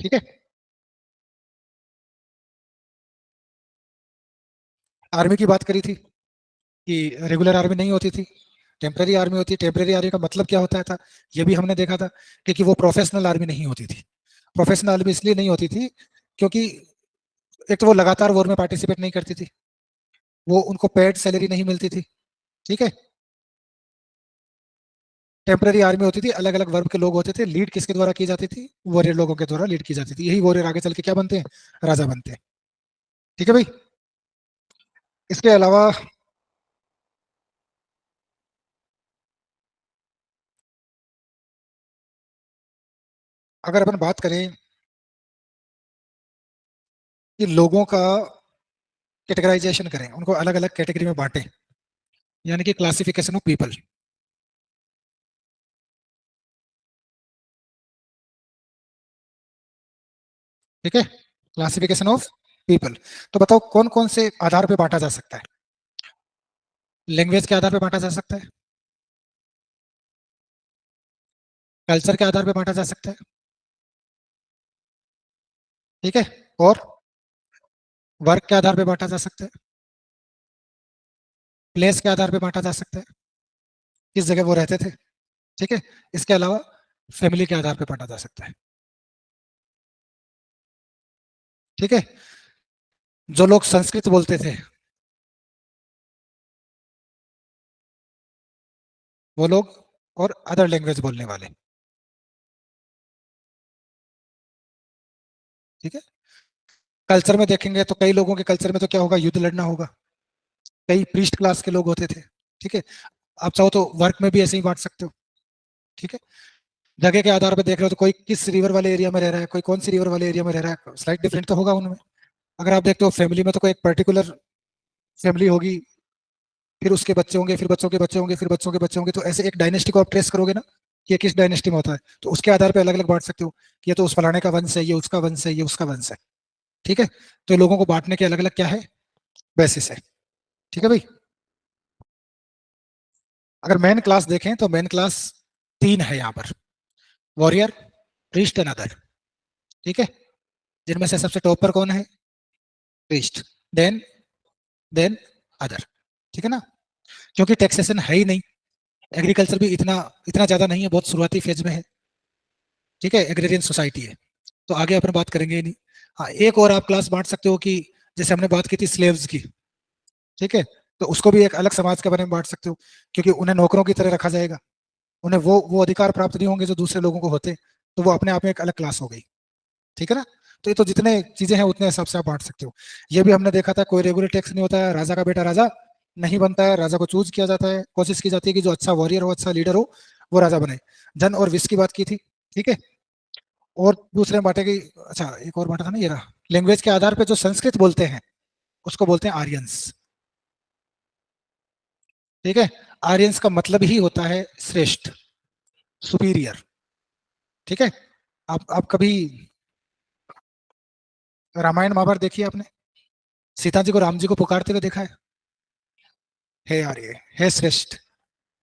ठीक है। आर्मी की बात करी थी कि रेगुलर आर्मी नहीं होती थी, टेम्पररी आर्मी होती है। टेम्पररी आर्मी का मतलब क्या होता था, ये भी हमने देखा था, कि वो प्रोफेशनल आर्मी नहीं होती थी। प्रोफेशनल आर्मी इसलिए नहीं होती थी क्योंकि एक तो वो लगातार वॉर में पार्टिसिपेट नहीं करती थी, वो उनको पेड सैलरी नहीं मिलती थी। ठीक है। टेम्पररी आर्मी होती थी, अलग अलग वर्ग के लोग होते थे, लीड किसके द्वारा की जाती थी, वॉरियर लोगों के द्वारा लीड की जाती थी। यही वॉरियर आगे चल के क्या बनते हैं, राजा बनते हैं। ठीक है भाई। इसके अलावा अगर अपन बात करें कि लोगों का कैटेगराइजेशन करें, उनको अलग अलग कैटेगरी में बांटें, यानी कि क्लासिफिकेशन ऑफ पीपल। ठीक है, क्लासिफिकेशन ऑफ पीपल। तो बताओ कौन कौन से आधार पे बांटा जा सकता है। लैंग्वेज के आधार पे बांटा जा सकता है, कल्चर के आधार पे बांटा जा सकता है। ठीक है। और वर्क के आधार पे बांटा जा सकता है, प्लेस के आधार पे बांटा जा सकता है, किस जगह वो रहते थे। ठीक है। इसके अलावा फैमिली के आधार पे बांटा जा सकता है। ठीक है। जो लोग संस्कृत बोलते थे, वो लोग, और अदर लैंग्वेज बोलने वाले। ठीक है। कल्चर में देखेंगे तो कई लोगों के कल्चर में तो क्या होगा, युद्ध लड़ना होगा। कई प्रीस्ट क्लास के लोग होते थे। ठीक है। आप चाहो तो वर्क में भी ऐसे ही बांट सकते हो। ठीक है। जगह के आधार पर देख रहे हो तो कोई किस रिवर वाले एरिया में रह रहा है, कोई कौन सी रिवर वाले एरिया में रह रहा है, स्लाइट डिफरेंट तो होगा उनमें। अगर आप देखते हो फैमिली में तो कोई एक पर्टिकुलर फैमिली होगी, फिर उसके बच्चे होंगे, फिर बच्चों के बच्चे होंगे, फिर बच्चों के बच्चे होंगे, तो ऐसे एक डायनेस्टी को आप ट्रेस करोगे ना, कि ये किस डायनेस्टी में होता है, तो उसके आधार पर अलग अलग बांट सकते हो कि ये तो उस फलाने का वंश है, ये उसका वंश है, ये उसका वंश है। ठीक है। तो लोगों को बांटने के अलग अलग क्या है, बेसिस है। ठीक है भाई। अगर मेन क्लास देखें तो मेन क्लास तीन है यहाँ पर, वॉरियर, प्रीस्ट एंड अदर। ठीक है। जिनमें से सबसे टॉप पर कौन है, प्रीस्ट, देन देन अदर। ठीक है ना। क्योंकि टैक्सेशन है ही नहीं, एग्रीकल्चर भी इतना इतना ज्यादा नहीं है, बहुत शुरुआती फेज में है। ठीक है, एग्रेरियन सोसाइटी है, तो आगे अपन बात करेंगे ही नहीं। हाँ, एक और आप क्लास बांट सकते हो कि जैसे हमने बात की थी स्लेव्स की। ठीक है। तो उसको भी एक अलग समाज के बारे में बांट सकते हो, क्योंकि उन्हें नौकरों की तरह रखा जाएगा, उन्हें वो अधिकार प्राप्त नहीं होंगे जो दूसरे लोगों को होते, तो वो अपने आप में एक अलग क्लास हो गई। ठीक है ना। तो ये तो जितने चीजें हैं उतने हिसाब से आप बांट सकते हो। ये भी हमने देखा था, कोई रेगुलर टैक्स नहीं होता है, राजा का बेटा राजा नहीं बनता है, राजा को चूज किया जाता है, कोशिश की जाती है कि जो अच्छा वॉरियर हो, अच्छा लीडर हो, वो राजा बने। जन और विश की बात की थी। ठीक है। और दूसरे में बांटे की, अच्छा एक और बांटा था ना, ये रहा, लैंग्वेज के आधार पर जो संस्कृत बोलते हैं उसको बोलते हैं आर्यंस। ठीक है। आर्यंस का मतलब ही होता है श्रेष्ठ, सुपीरियर। ठीक है। आप कभी रामायण महाभारत देखिए आपने, सीता जी को राम जी को पुकारते हुए देखा है आर्य, है श्रेष्ठ।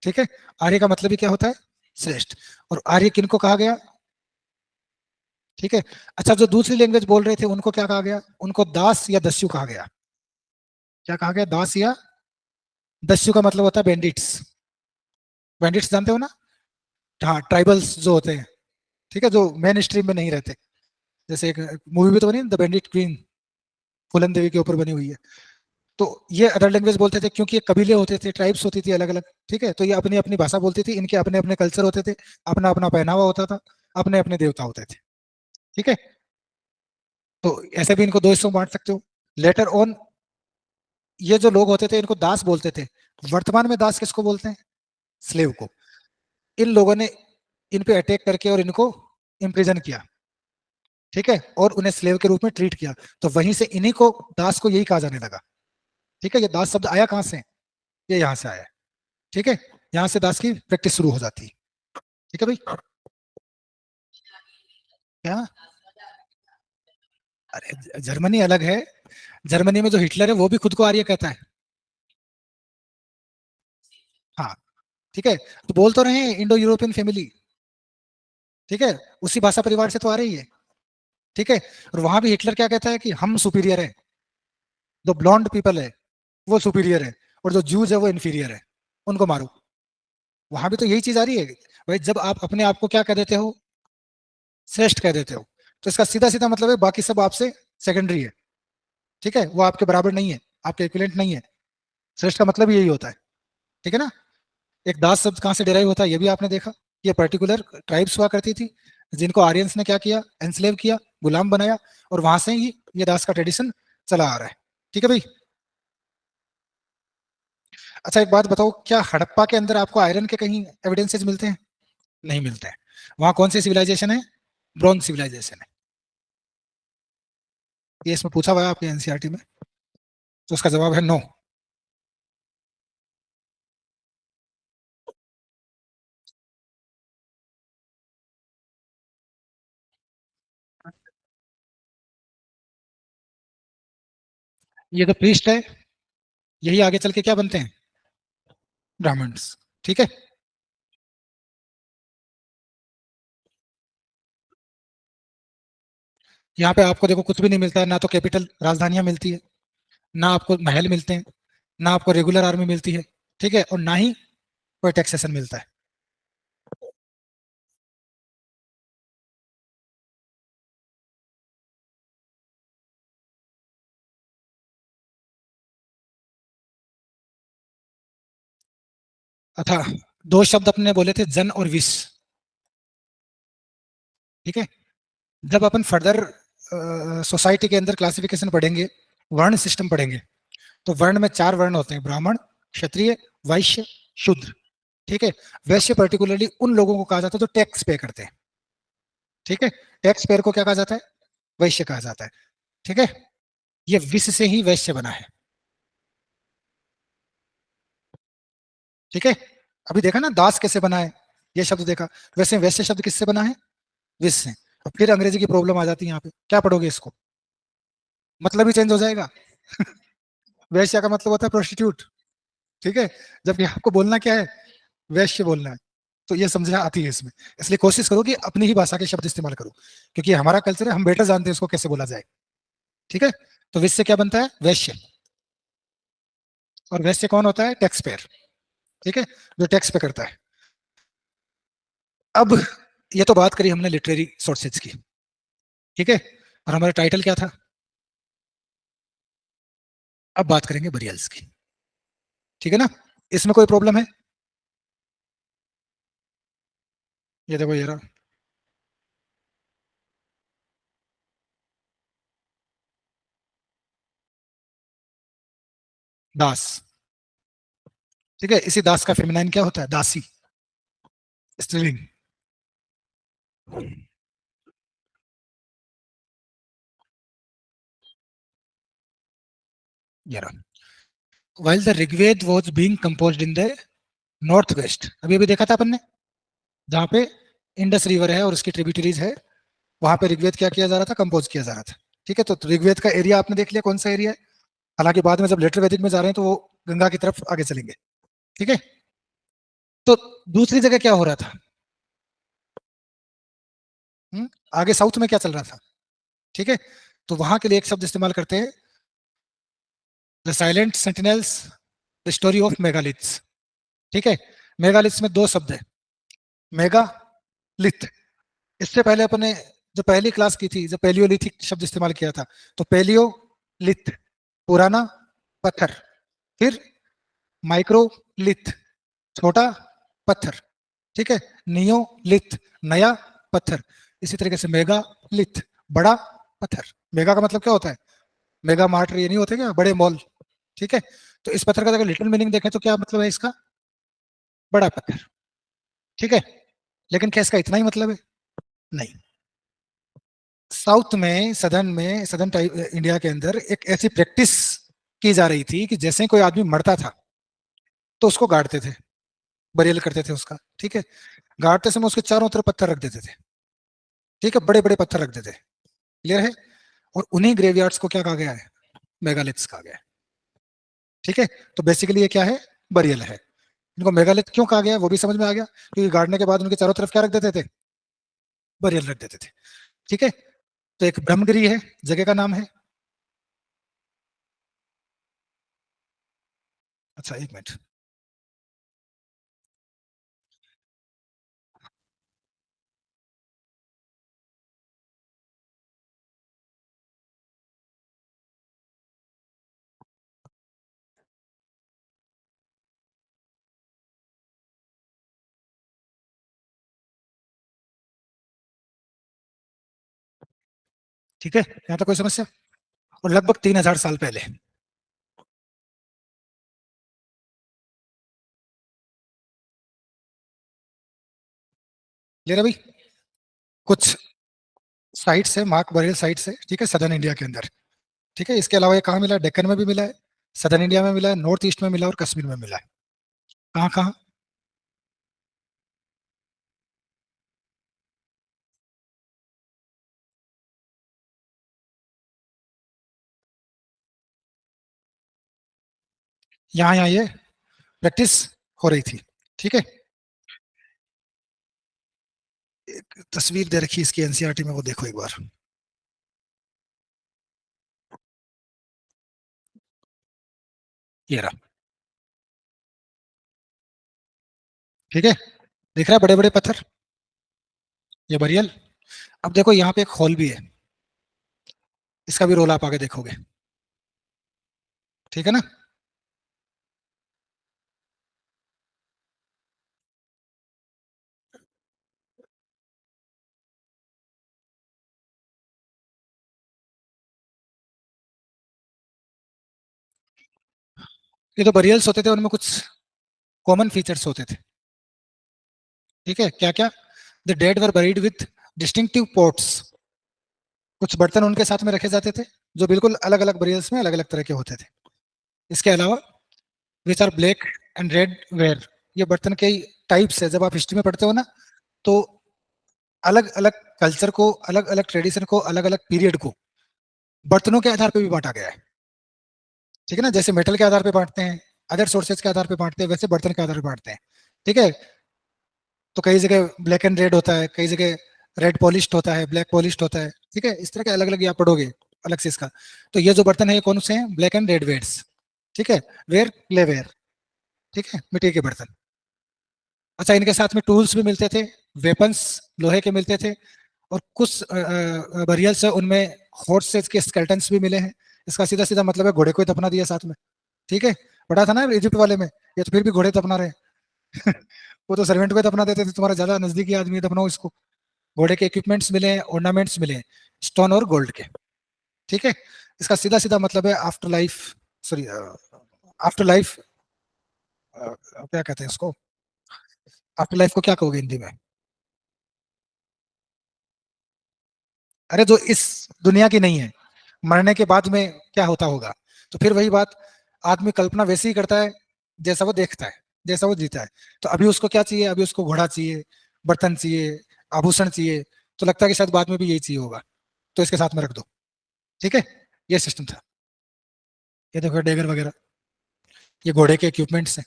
ठीक है। आर्य का मतलब ही क्या होता है, श्रेष्ठ। और आर्य किनको कहा गया। ठीक है। अच्छा, जो दूसरी लैंग्वेज बोल रहे थे उनको क्या कहा गया, उनको दास या दस्यु कहा गया। क्या कहा गया, दास या दस्यु का मतलब होता है बैंडिट्स। बैंडिट्स जानते हो ना। हाँ, ट्राइबल्स जो होते हैं। ठीक है, जो मेन स्ट्रीम में नहीं रहते। जैसे एक मूवी भी तो बनी द बैंडिट क्वीन, फूलन देवी के ऊपर बनी हुई है। तो ये अदर लैंग्वेज बोलते थे क्योंकि ये कबीले होते थे, ट्राइब्स होती थी अलग अलग। ठीक है। तो ये अपनी अपनी भाषा बोलती थी, इनके अपने अपने कल्चर होते थे, अपना अपना पहनावा होता था, अपने अपने देवता होते थे। ठीक है। तो ऐसे भी इनको दो हिस्सों में बांट सकते हो। लेटर ऑन ये जो लोग होते थे इनको दास बोलते थे। वर्तमान में दास किसको बोलते हैं, स्लेव को। इन लोगों ने इन पे अटैक करके और इनको इम्प्रिजन किया। ठीक है। और उन्हें स्लेव के रूप में ट्रीट किया। तो वहीं से इन्हीं को, दास को यही कहा जाने लगा। ठीक है। ये दास शब्द आया कहां से, ये यहाँ से आया है। ठीक है। यहाँ से दास की प्रैक्टिस शुरू हो जाती है। ठीक है भाई। क्या, अरे जर्मनी अलग है। जर्मनी में जो हिटलर है वो भी खुद को आर्य कहता है। हाँ। ठीक है। तो बोल तो रहे हैं इंडो यूरोपियन फैमिली। ठीक है। उसी भाषा परिवार से तो आ रही है। ठीक है, और वहां भी हिटलर क्या कहता है कि हम सुपीरियर है, जो ब्लॉन्ड पीपल है वो सुपीरियर है, और जो जूज है वो इन्फीरियर है, उनको मारो। वहां भी तो यही चीज आ रही है भाई, जब आप अपने आप को क्या कह देते हो, श्रेष्ठ कह देते हो, तो इसका सीधा सीधा मतलब है बाकी सब आपसे सेकेंडरी है। ठीक है, वो आपके बराबर नहीं है, आपके इक्विवेलेंट नहीं है। श्रेष्ठ का मतलब यही होता है। ठीक है ना। एक दास शब्द कहाँ से डिराइव होता है ये भी आपने देखा। ये पर्टिकुलर ट्राइब्स हुआ करती थी जिनको आर्यंस ने क्या किया, एनस्लेव किया, गुलाम बनाया, और वहां से ही ये दास का ट्रेडिशन चला आ रहा है। ठीक है भाई। अच्छा एक बात बताओ, क्या हड़प्पा के अंदर आपको आयरन के कहीं एविडेंसेस मिलते हैं? नहीं मिलते हैं। वहां कौन सी सिविलाइजेशन है? ब्रॉन्ज सिविलाइजेशन है। ये इसमें पूछा हुआ है आपके एनसीईआरटी में, तो उसका जवाब है नो। ये तो प्रीस्ट है, यही आगे चल के क्या बनते हैं, ब्राह्मण्स। ठीक है। यहाँ पे आपको देखो कुछ भी नहीं मिलता है, ना तो कैपिटल राजधानियां मिलती है, ना आपको महल मिलते हैं, ना आपको रेगुलर आर्मी मिलती है, ठीक है, और ना ही कोई टैक्सेशन मिलता है। अच्छा, दो शब्द अपने बोले थे, जन और विश। ठीक है। जब अपन फर्दर सोसाइटी के अंदर क्लासिफिकेशन पढ़ेंगे, वर्ण सिस्टम पढ़ेंगे, तो वर्ण में चार वर्ण होते हैं, ब्राह्मण, क्षत्रिय, वैश्य, शूद्र। ठीक है। वैश्य पर्टिकुलरली उन लोगों को कहा जाता है जो टैक्स पे करते हैं। ठीक है। टैक्स पेयर को क्या कहा जाता है, वैश्य कहा जाता है। ठीक है। ये विश से ही वैश्य बना है। ठीक है। अभी देखा ना दास कैसे बना है, ये शब्द देखा। वैसे वैश्य शब्द किससे बना है, विश से। अब फिर अंग्रेजी की प्रॉब्लम आ जाती है यहाँ पे, क्या पढ़ोगे इसको, मतलब ही चेंज हो जाएगा। वैश्य का मतलब होता है प्रोस्टिट्यूट। ठीक है। जबकि आपको बोलना क्या है, वैश्य बोलना है। तो ये समझना आती है इसमें। इसलिए कोशिश करो कि अपनी ही भाषा के शब्द इस्तेमाल करो, क्योंकि हमारा कल्चर है, हम बेटर जानते हैं इसको कैसे बोला जाए। ठीक है। तो विश से क्या बनता है, वैश्य। और वैश्य कौन होता है, टैक्स पेयर। ठीक है, जो टैक्स पे करता है। अब ये तो बात करी हमने लिटरेरी सोर्सेज की। ठीक है। और हमारा टाइटल क्या था, अब बात करेंगे बरियल्स की। ठीक है ना। इसमें कोई प्रॉब्लम है? ये देखो ये रहा, दास। ठीक है, इसी दास का फेमिनाइन क्या होता है, दासी, स्त्रीलिंग। ये रहा, while the Rigveda was being composed in the north west, अभी अभी देखा था अपन ने, जहाँ पे इंडस रिवर है और उसकी ट्रिब्यूटरीज है, वहां पे ऋग्वेद क्या किया जा रहा था, कंपोज किया जा रहा था। ठीक है। तो ऋग्वेद का एरिया आपने देख लिया कौन सा एरिया है। हालांकि बाद में जब लेटर वैदिक में जा रहे हैं तो वो गंगा की तरफ आगे चलेंगे। ठीक है। तो दूसरी जगह क्या हो रहा था, आगे साउथ में क्या चल रहा था। ठीक है। तो वहां के लिए एक शब्द इस्तेमाल करते हैं, the silent sentinels, the story of megaliths. ठीक है। मेगालिथ्स में दो शब्द है, मेगा, लिथ। इससे पहले अपने जो पहली क्लास की थी, जो पेलियोलिथिक शब्द इस्तेमाल किया था, तो पेलियो, लिथ, पुराना, पत्थर। फिर माइक्रोलिथ, छोटा पत्थर। ठीक है। नियोलिथ, नया पत्थर। इसी तरीके से मेगा लिथ, बड़ा पत्थर। मेगा का मतलब क्या होता है, मेगा मार्ट ये नहीं होते क्या, बड़े मॉल। ठीक है। तो इस पत्थर का अगर लिटिल मीनिंग देखें तो क्या मतलब है इसका, बड़ा पत्थर। ठीक है। लेकिन क्या इसका इतना ही मतलब है, नहीं। साउथ में, सदर्न टाइप इंडिया के अंदर एक ऐसी प्रैक्टिस की जा रही थी कि जैसे कोई आदमी मरता था तो उसको गाड़ते थे, बरियल करते थे उसका। ठीक है। गाड़ते समय उसके चारों तरफ पत्थर रख देते थे। ठीक है, बड़े बड़े पत्थर रख देते। क्लियर है। और उन्हीं ग्रेवयार्ड्स को क्या कहा गया है, मेगालिथ्स कहा गया है। ठीक है। तो बेसिकली ये क्या है, बरियल है। इनको मेगालिथ क्यों कहा गया वो भी समझ में आ गया, क्योंकि गाड़ने के बाद उनके चारों तरफ क्या रख देते थे, बरियल रख देते थे। ठीक है। तो एक ब्रह्मगिरी है, जगह का नाम है। अच्छा, एक मिनट। ठीक है, यहाँ तक कोई समस्या? और लगभग 3000 साल पहले। ले रहा भाई? कुछ साइट्स है, मार्क बरियल साइट्स है, ठीक है, सदर्न इंडिया के अंदर। ठीक है, इसके अलावा ये कहाँ मिला है? डेक्कन में भी मिला है, सदर्न इंडिया में मिला है, नॉर्थ ईस्ट में मिला है और कश्मीर में मिला है। कहाँ कहाँ? यहाँ यहाँ ये प्रैक्टिस हो रही थी। ठीक है, एक तस्वीर दे रखी है इसकी एनसीईआरटी में, वो देखो एक बार। ये रहा। ठीक है, दिख रहा है बड़े बड़े पत्थर, ये बरियल। अब देखो यहाँ पे एक हॉल भी है, इसका भी रोल आप आगे देखोगे। ठीक है ना? ये जो बरियल्स होते थे उनमें कुछ कॉमन फीचर्स होते थे। ठीक है, क्या क्या? The dead were buried with distinctive pots. कुछ बर्तन उनके साथ में रखे जाते थे जो बिल्कुल अलग अलग बरियल्स में अलग अलग तरह के होते थे। इसके अलावा which are black and red ware, ये बर्तन के टाइप्स है। जब आप हिस्ट्री में पढ़ते हो ना, तो अलग अलग कल्चर को, अलग अलग ट्रेडिशन को, अलग अलग पीरियड को बर्तनों के आधार पर भी बांटा गया है। ठीक है ना? जैसे मेटल के आधार पर बांटते हैं, अदर सोर्सेज के आधार पर बांटते हैं, वैसे बर्तन के आधार पर बांटते हैं। ठीक है, तो कई जगह ब्लैक एंड रेड होता है, कई जगह रेड पॉलिश्ड होता है, ब्लैक पॉलिश्ड होता है। ठीक है, इस तरह के अलग अलग आप पढ़ोगे अलग से इसका। तो ये जो बर्तन है ये कौन से हैं? Black and red wares. ठीक है, वेयर क्ले वेयर। ठीक है, मिट्टी के बर्तन। अच्छा, इनके साथ में टूल्स भी मिलते थे, वेपन्स लोहे के मिलते थे, और कुछ बरियल्स है उनमें हॉर्सेस के स्केल्टन्स भी मिले हैं। इसका सीधा सीधा मतलब है घोड़े को ही दफना दिया साथ में। ठीक है, पढ़ा था ना इजिप्ट वाले में, ये तो फिर भी घोड़े दफना रहे हैं। वो तो सर्वेंट को ही दफना देते थे, तुम्हारा ज्यादा नजदीकी आदमी दफनाओ इसको। घोड़े के इक्विपमेंट्स मिले हैं, ऑर्नामेंट्स मिले हैं, स्टोन और गोल्ड के। ठीक है, इसका सीधा सीधा मतलब है after life, sorry, after life, क्या कहते हैं उसको? आफ्टर लाइफ को क्या कहोगे हिंदी में? अरे जो इस दुनिया की नहीं है, मरने के बाद में क्या होता होगा। तो फिर वही बात, आदमी कल्पना वैसे ही करता है जैसा वो देखता है, जैसा वो जीता है। तो अभी उसको क्या चाहिए? अभी उसको घोड़ा चाहिए, बर्तन चाहिए, आभूषण चाहिए। तो लगता है कि शायद बाद में भी यही चाहिए होगा, तो इसके साथ में रख दो। ठीक है, ये सिस्टम था। ये देखो डेगर वगैरह, ये घोड़े के इक्विपमेंट्स हैं।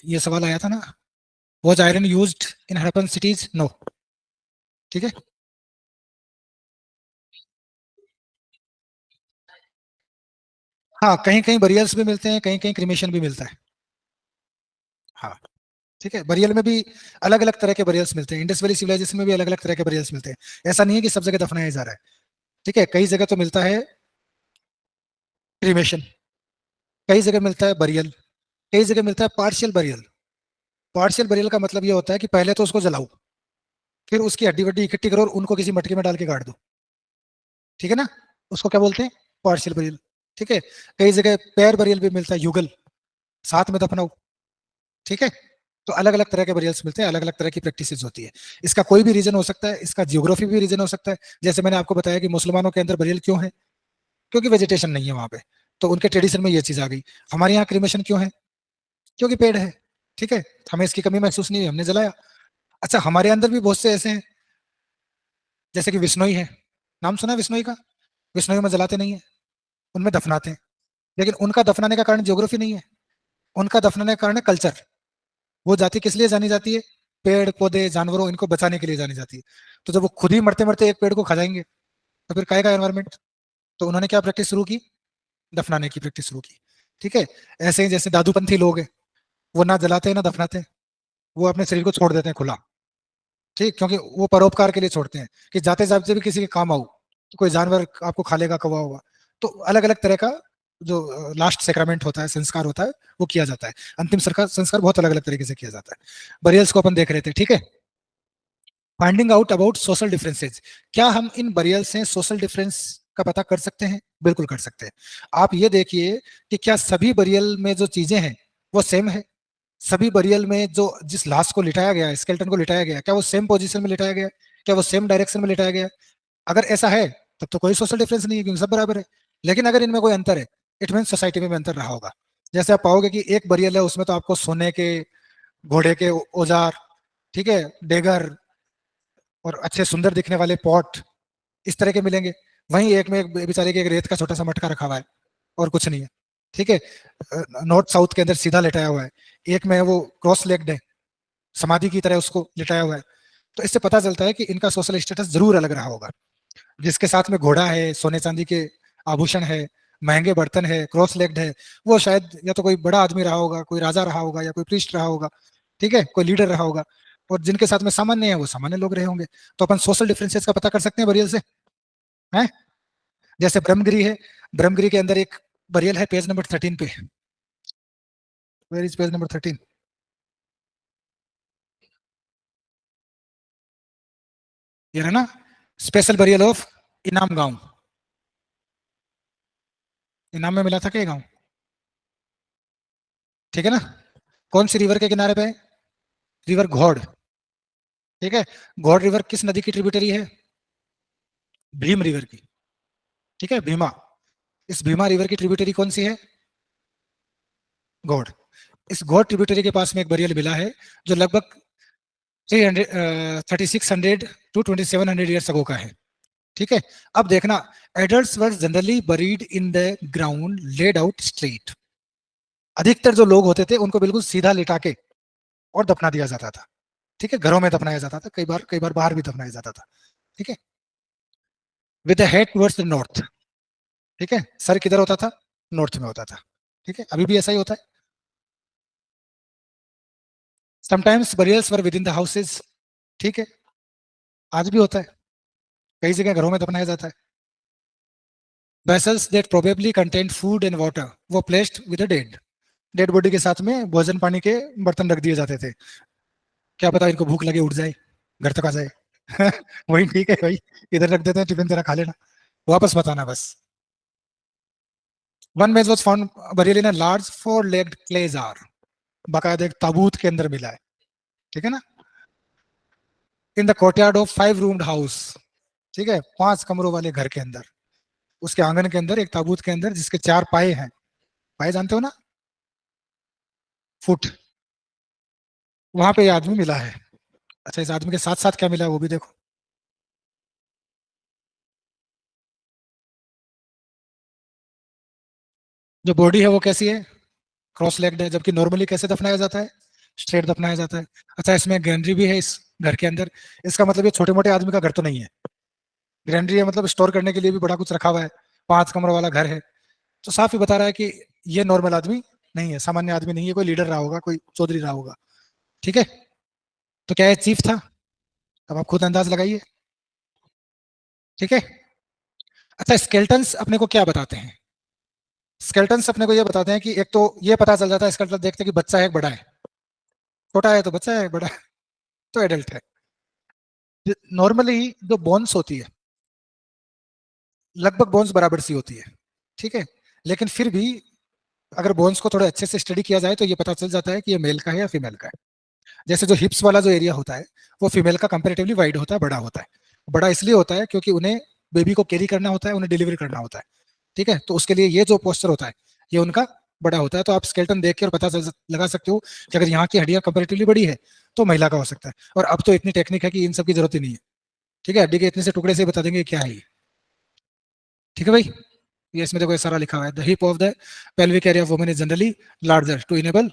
ये सवाल आया था ना, was iron used in Harappan cities? No. ठीक है, हाँ, कहीं कहीं बरियल्स भी मिलते हैं, कहीं कहीं क्रिमेशन भी मिलता है। हाँ, ठीक है, बरियल में भी अलग अलग तरह के बरियल्स मिलते हैं। इंडस वैली सिविलाइजेशन में भी अलग अलग तरह के बरियल्स मिलते हैं। ऐसा नहीं है कि सब जगह दफनाया जा रहा है। ठीक है, कई जगह तो मिलता है क्रिमेशन, कई जगह मिलता है बरियल, कई जगह मिलता है पार्शियल बरियल। पार्शियल बरियल का मतलब ये होता है कि पहले तो उसको जलाओ, फिर उसकी हड्डी वड्डी इकट्ठी करो और उनको किसी मटके में डाल के गाड़ दो। ठीक है ना? उसको क्या बोलते हैं? Partial burial. ठीक है, कई जगह पैर बरियल भी मिलता है, युगल, साथ में दफनाओ। ठीक है, तो अलग अलग तरह के बरियल्स मिलते हैं, अलग अलग तरह की प्रैक्टिसेस होती है। इसका कोई भी रीजन हो सकता है, इसका जियोग्राफी भी रीजन हो सकता है। जैसे मैंने आपको बताया कि मुसलमानों के अंदर बरियल क्यों है? क्योंकि वेजिटेशन नहीं है वहां पे, तो उनके ट्रेडिशन में ये चीज आ गई। हमारे यहाँ क्रिमेशन क्यों है? क्योंकि पेड़ है। ठीक है, हमें इसकी कमी महसूस नहीं हुई, हमने जलाया। अच्छा, हमारे अंदर भी बहुत से ऐसे हैं, जैसे कि विश्नोई है। नाम सुना है विश्नोई का? विश्नोई में जलाते नहीं है, उनमें दफनाते हैं। लेकिन उनका दफनाने का कारण ज्योग्राफी नहीं है, उनका दफनाने का कारण है कल्चर। वो जाति किस लिए जानी जाती है? पेड़ पौधे जानवरों इनको बचाने के लिए जानी जाती है। तो जब वो खुद ही मरते मरते एक पेड़ को खा जाएंगे तो फिर काहेगा एनवायरमेंट। तो उन्होंने क्या प्रैक्टिस शुरू की, दफनाने की प्रैक्टिस शुरू की। ठीक है, ऐसे ही जैसे दादूपंथी लोग हैं, वो ना जलाते हैं ना दफनाते हैं, वो अपने शरीर को छोड़ देते हैं खुला। ठीक, क्योंकि वो परोपकार के लिए छोड़ते हैं कि जाते जाते भी किसी के काम आऊ, तो कोई जानवर आपको खा लेगा कौवा हुआ। तो अलग अलग तरह का जो लास्ट सेक्रामेंट होता है, संस्कार होता है, वो किया जाता है। अंतिम संस्कार संस्कार बहुत अलग अलग तरीके से किया जाता है। बरियल्स को अपन देख रहे थे। ठीक है, finding out about social differences. क्या हम इन बरियल से सोशल डिफरेंस का पता कर सकते हैं? बिल्कुल कर सकते हैं। आप ये देखिए कि क्या सभी बरियल में जो चीजें हैं वो सेम है? सभी बरियल में जो जिस लाश को लिटाया गया है, स्केल्टन को लिटाया गया है, क्या वो सेम पोजीशन में लिटाया गया है? क्या वो सेम डायरेक्शन में लिटाया गया है? अगर ऐसा है तब तो कोई सोशल डिफरेंस नहीं है, क्योंकि सब बराबर है। लेकिन अगर इनमें कोई अंतर है, इट मीन सोसाइटी में भी अंतर रहा होगा। जैसे आप पाओगे कि एक बरियल है, उसमें तो आपको सोने के, घोड़े के औजार, ठीक है, डेगर और अच्छे सुंदर दिखने वाले पॉट, इस तरह के मिलेंगे। वहीं एक में एक बेचारे के एक रेत का छोटा सा मटका रखा हुआ है और कुछ नहीं है। ठीक है, नॉर्थ साउथ के अंदर सीधा लेटाया हुआ है, एक में वो क्रॉस लेग्ड है, समाधि की तरह उसको लिटाया हुआ है। तो इससे पता चलता है कि इनका सोशल स्टेटस जरूर अलग रहा होगा। जिसके साथ में घोड़ा है, सोने चांदी के आभूषण है, महंगे बर्तन है, क्रॉस लेग्ड है, वो शायद या तो कोई बड़ा आदमी रहा होगा, कोई राजा रहा होगा, या कोई प्रीस्ट रहा होगा। ठीक है, कोई लीडर रहा होगा। और जिनके साथ में सामान्य है वो सामान्य लोग रहे होंगे। तो अपन सोशल डिफरेंसेस का पता कर सकते हैं बरियल से, हैं? जैसे ब्रह्मगिरी है, ब्रह्मगिरी के अंदर एक बरियल है पेज नंबर 13 पे। Where is page number 13? ये है ना, स्पेशल बरियल ऑफ इनाम गांव। इनाम में मिला था क्या ये गांव? ठीक है ना। कौन सी रिवर के किनारे पे है? रिवर घोड़। ठीक है, घोड़ रिवर किस नदी की ट्रिब्यूटरी है? भीम रिवर की। ठीक है, भीमा। इस भीमा रिवर की ट्रिब्यूटरी कौन सी है? घोड़। इस घोड़ ट्रिब्यूटरी के पास में एक बरियल मिला है जो लगभग 3600 टू 2700 ईयर्स अगो का है। ठीक है, अब देखना, adults were generally buried in the ground laid out straight. अधिकतर जो लोग होते थे उनको बिल्कुल सीधा लिटा के और दफना दिया जाता था। ठीक है, घरों में दफनाया जाता था, कई बार बाहर भी दफनाया जाता था। ठीक है, with head towards the north. ठीक है, सर किधर होता था? नॉर्थ में होता था। ठीक है, अभी भी ऐसा ही होता है। Sometimes burials were with in the houses. ठीक है, आज भी होता है, कई जगह घरों में दफनाया जाता है। Vessels that probably contain food and water were placed with the dead. Dead body के साथ में भोजन पानी के बर्तन रख दिए जाते थे। क्या पता इनको भूख लगे उठ जाए, घर तक आ जाए। वही ठीक है भाई, इधर रख देते हैं, टिफिन तेरा खा लेना, वापस बताना बस। वन मेज was found burial in a large four legged clay jar. बाकायदा एक ताबूत के अंदर मिला है। ठीक है ना, in the courtyard of 5 roomed house. ठीक है, 5 कमरों वाले घर के अंदर, उसके आंगन के अंदर एक ताबूत के अंदर जिसके 4 पाए हैं। पाए जानते हो ना, फुट। वहां पे ये आदमी मिला है। अच्छा, इस आदमी के साथ साथ क्या मिला है वो भी देखो। जो बॉडी है वो कैसी है? क्रॉस लेग्ड है, जबकि नॉर्मली कैसे दफनाया जाता है? स्ट्रेट दफनाया जाता है। अच्छा, इसमें ग्रैंडरी भी है इस घर के अंदर। इसका मतलब ये छोटे मोटे आदमी का घर तो नहीं है। ग्रैंडरी है मतलब स्टोर करने के लिए भी बड़ा कुछ रखा हुआ है, 5 कमरों वाला घर है। तो साफ ही बता रहा है कि ये नॉर्मल आदमी नहीं है, सामान्य आदमी नहीं है, कोई लीडर रहा होगा, कोई चौधरी रहा होगा। ठीक है, तो क्या ये चीफ था? अब आप खुद अंदाज लगाइए। ठीक है, अच्छा, स्केल्टन्स अपने को क्या बताते हैं? स्केल्टन्स अपने को ये बताते हैं कि एक तो ये पता चल जाता है स्केल्टन देखते हैं कि बच्चा है एक बड़ा है। छोटा है तो बच्चा है, बड़ा है तो एडल्ट है। नॉर्मली जो बोन्स होती है, लगभग बोन्स बराबर सी होती है। ठीक है, लेकिन फिर भी अगर बोन्स को थोड़े अच्छे से स्टडी किया जाए तो ये पता चल जाता है कि ये मेल का है या फीमेल का है। जैसे जो हिप्स वाला जो एरिया होता है वो फीमेल का कंपेरेटिवली वाइड होता है, बड़ा होता है। बड़ा इसलिए होता है क्योंकि उन्हें बेबी को कैरी करना होता है, उन्हें डिलीवरी करना होता है। ठीक है, तो उसके लिए ये जो पोस्चर होता है ये उनका बड़ा होता है। तो आप स्केल्टन देख के और पता लगा सकते हो कि अगर यहाँ की हड्डियां कंपेरेटिवली बड़ी है तो महिला का हो सकता है। और अब तो इतनी टेक्निक है कि इन सब की जरूरत ही नहीं है। ठीक है, हड्डी के इतने से टुकड़े से बता देंगे क्या है ये। ठीक है भाई, ये इसमें देखो ये सारा लिखा हुआ है। The hip of the pelvic area of women is generally larger to enable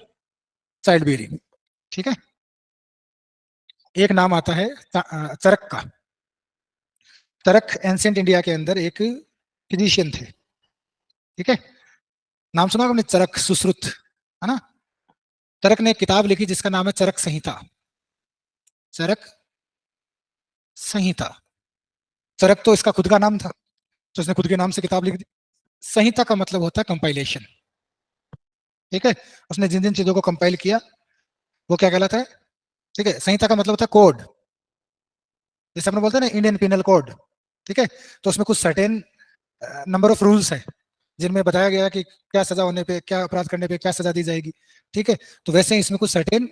child bearing. ठीक है, एक नाम आता है चरक का। चरक एंशियंट इंडिया के अंदर एक फिजिशियन थे, ठीक है। नाम सुना आपने चरक, सुश्रुत, है ना। चरक ने एक किताब लिखी जिसका नाम है चरक संहिता। चरक संहिता। चरक तो इसका खुद का नाम था, तो उसने खुद के नाम से किताब लिख दी। संहिता का मतलब होता है कंपाइलेशन, ठीक है। उसने जिन जिन चीजों को कंपाइल किया वो क्या कहलाता है, ठीक है। संहिता का मतलब होता है कोड, जैसे अपने बोलते हैं ना इंडियन पिनल कोड, ठीक है। तो उसमें कुछ सर्टेन नंबर ऑफ रूल्स है जिनमें बताया गया कि क्या सजा होने पे, क्या अपराध करने पे क्या सजा दी जाएगी, ठीक है। तो वैसे ही इसमें कुछ सर्टेन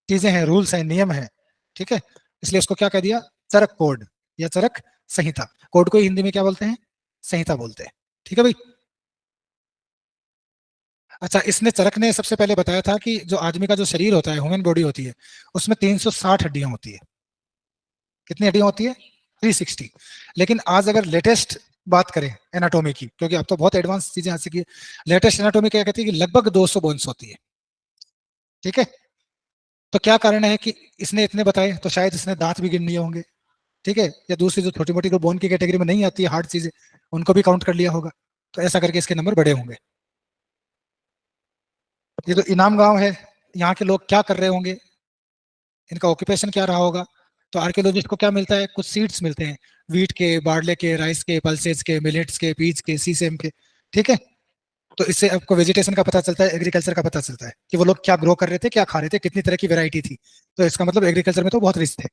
चीजें हैं, रूल्स हैं, नियम है, ठीक है। इसलिए उसको क्या कह दिया, चरक कोड या चरक संहिता। कोड को हिंदी में क्या बोलते हैं, संहिता बोलते हैं, ठीक है भाई। अच्छा, इसने चरक ने सबसे पहले बताया था कि जो आदमी का जो शरीर होता है, ह्यूमन बॉडी होती है, उसमें 360 हड्डियां होती है। कितनी हड्डियां होती है, 360। लेकिन आज अगर लेटेस्ट बात करें एनाटोमी की, क्योंकि अब तो बहुत एडवांस चीजें आ चुकी है, लेटेस्ट एनाटोमी क्या कहती है कि लगभग 200 बोन्स होती है, ठीक है। तो क्या कारण है कि इसने इतने बताए, तो शायद इसने दांत भी गिन लिए होंगे, ठीक है। या दूसरी जो छोटी मोटी जो बोन की कैटेगरी में नहीं आती है, हार्ड चीजें, उनको भी काउंट कर लिया होगा। तो ऐसा करके इसके नंबर बड़े होंगे। ये तो इनाम गांव है, यहाँ के लोग क्या कर रहे होंगे, इनका ऑक्यूपेशन क्या रहा होगा। तो आर्कियोलॉजिस्ट को क्या मिलता है, कुछ सीड्स मिलते हैं, वीट के, बार्ले के, राइस के, पल्सेज के, मिलेट्स के, पीच के, सीसेम के, ठीक है। तो इससे आपको वेजिटेशन का पता चलता है, एग्रीकल्चर का पता चलता है कि वो लोग क्या ग्रो कर रहे थे, क्या खा रहे थे, कितनी तरह की वेरायटी थी। तो इसका मतलब एग्रीकल्चर में तो बहुत रिस्क थे,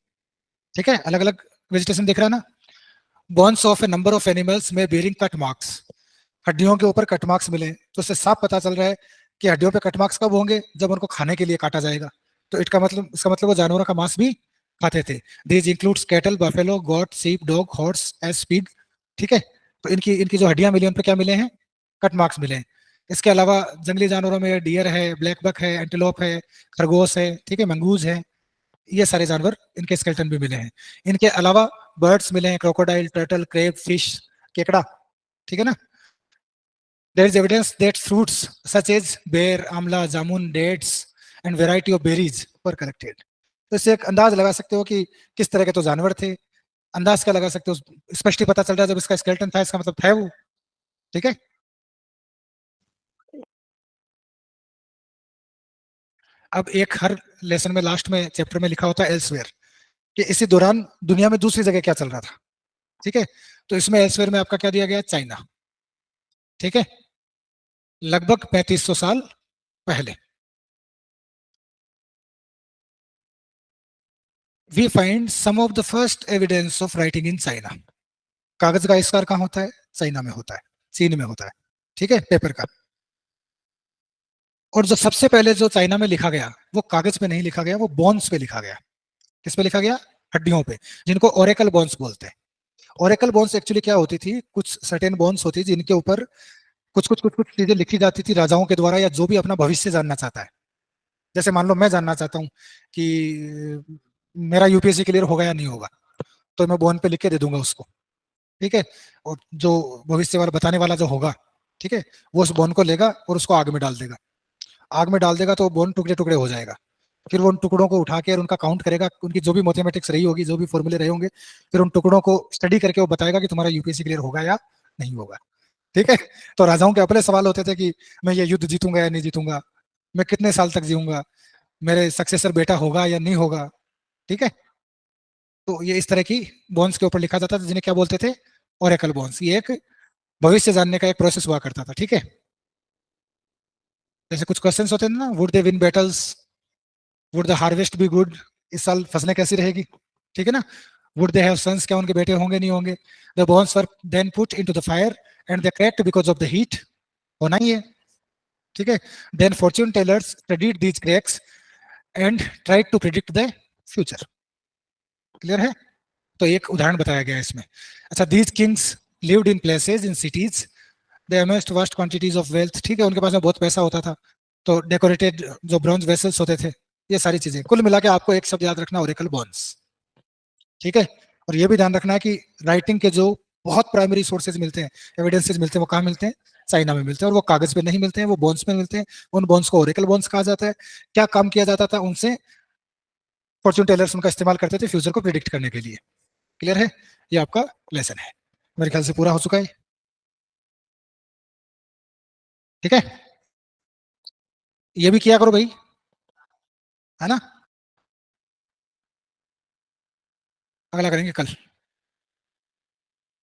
ठीक है। अलग अलग वेजिटेशन दिख रहा है ना। Bones of A number of animals में बेरिंग कट मार्क्स, हड्डियों के ऊपर कट मार्क्स मिले, तो इससे साफ पता चल रहा है कि हड्डियों पे कट मार्क्स कब होंगे, जब उनको खाने के लिए काटा जाएगा। तो इसका मतलब वो जानवरों का मांस भी खाते थे। These includes cattle, buffalo, got, सीप, डॉग, हॉर्स, एस, पिग, ठीक है। तो इनकी इनकी जो हड्डियां मिली उन पे क्या मिले हैं, कट मार्क्स मिले हैं। इसके अलावा जंगली जानवरों में डियर है, ब्लैक बक है, एंटीलोप है, खरगोश है, ठीक है, मंगूज है, ये सारे जानवर इनके स्केलेटन भी मिले हैं। इनके अलावा बर्ड्स मिले हैं, क्रोकोडाइल, टर्टल, क्रेब, फिश, केकड़ा, ठीक है ना। There is evidence that fruits such as bear, amla, jamun, dates and variety of berries were collected. तो इससे एक अंदाज लगा सकते हो कि किस तरह के तो जानवर थे। अंदाज क्या लगा सकते हो, स्पष्ट ही पता चल रहा है जब इसका स्केलेटन था, इसका मतलब था वो, ठीक है। अब एक हर लेसन में लास्ट में चैप्टर में लिखा होता है एल्सवेयर, कि इसी दौरान दुनिया में दूसरी जगह क्या चल रहा था, ठीक है। तो इसमें एल्सवेयर में आपका क्या दिया गया, चाइना, ठीक है, लगभग 3500 साल पहले। We find some of the first evidence of writing in China. कागज का आविष्कार कहाँ होता है, चाइना में होता है, चीन में होता है, ठीक है, पेपर का। और जो सबसे पहले जो चाइना में लिखा गया वो कागज पे नहीं लिखा गया, वो बोन्स पे लिखा गया। किस पे लिखा गया, हड्डियों पे, जिनको ओरेकल बोन्स बोलते हैं। ओरेकल बोन्स एक्चुअली क्या होती थी, कुछ सर्टेन बोन्स होती जिनके ऊपर कुछ चीजें लिखी जाती थी राजाओं के द्वारा, या जो भी अपना भविष्य जानना चाहता है। जैसे मान लो मैं जानना चाहता हूँ कि मेरा यूपीएससी क्लियर होगा या नहीं होगा, तो मैं बोन पे लिख के दे दूंगा उसको, ठीक है। और जो भविष्य वाला बताने वाला जो होगा, ठीक है, वो उस बोन को लेगा और उसको आग में डाल देगा। आग में डाल देगा तो बोन टुकड़े टुकड़े हो जाएगा। फिर वो उन टुकड़ों को उठा के और उनका काउंट करेगा, उनकी जो भी मैथमेटिक्स रही होगी, जो भी फॉर्मूले रहे होंगे, फिर उन टुकड़ों को स्टडी करके वो बताएगा कि तुम्हारा यूपीएससी क्लियर होगा या नहीं होगा, ठीक है। तो राजाओं के अपने सवाल होते थे कि मैं ये युद्ध जीतूंगा या नहीं जीतूंगा, मैं कितने साल तक जीऊंगा, मेरे सक्सेसर बेटा होगा या नहीं होगा, ठीक है। तो ये इस तरह की बॉन्स के ऊपर लिखा जाता था, जिन्हें क्या बोलते थे, ओरेकल बॉन्स। ये एक भविष्य जानने का एक प्रोसेस हुआ करता था, ठीक है। जैसे कुछ क्वेश्चंस होते हैं ना, would they win battles, would the harvest be good, इस साल फसलें कैसी रहेगी, ठीक है ना। वुड दे हैव सन्स, क्या उनके बेटे होंगे नहीं होंगे। The bones were then put into the fire and they cracked because of the heat, होना ही है, ठीक है। Then fortune tellers studied these cracks and tried to predict the future. Clear है। तो एक उदाहरण बताया गया है इसमें। अच्छा, these kings lived in places in cities, they amassed vast quantities of wealth, ठीक है, उनके पास में बहुत पैसा होता था। तो डेकोरेटेड जो ब्रॉन्ज वेसल्स होते थे, ये सारी चीजें कुल मिला के आपको एक शब्द याद रखना, ओरेकल बॉन्स, ठीक है। और ये भी ध्यान रखना है कि राइटिंग के जो बहुत प्राइमरी सोर्सेज मिलते हैं, एविडेंसेज मिलते हैं, वो कहाँ मिलते हैं, चाइना में मिलते हैं। और वो कागज पे नहीं मिलते हैं, वो बॉन्स में मिलते हैं। उन बॉन्स को ओरेकल बॉन्स कहा जाता है। क्या काम किया जाता था उनसे, फॉर्च्यून टेलर्स उनका इस्तेमाल करते थे फ्यूचर को प्रिडिक्ट करने के लिए। क्लियर है? ये आपका लेसन है, मेरे ख्याल से पूरा हो चुका है। ठीक है, ये भी किया करो भाई, है ना। अगला करेंगे कल।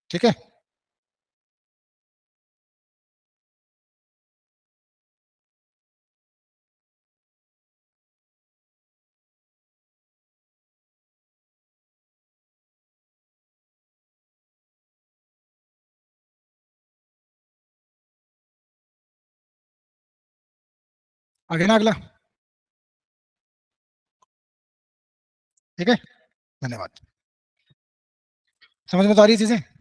ठीक है, आगे ना अगला। ठीक है, धन्यवाद। समझ में तो आ रही है चीजें?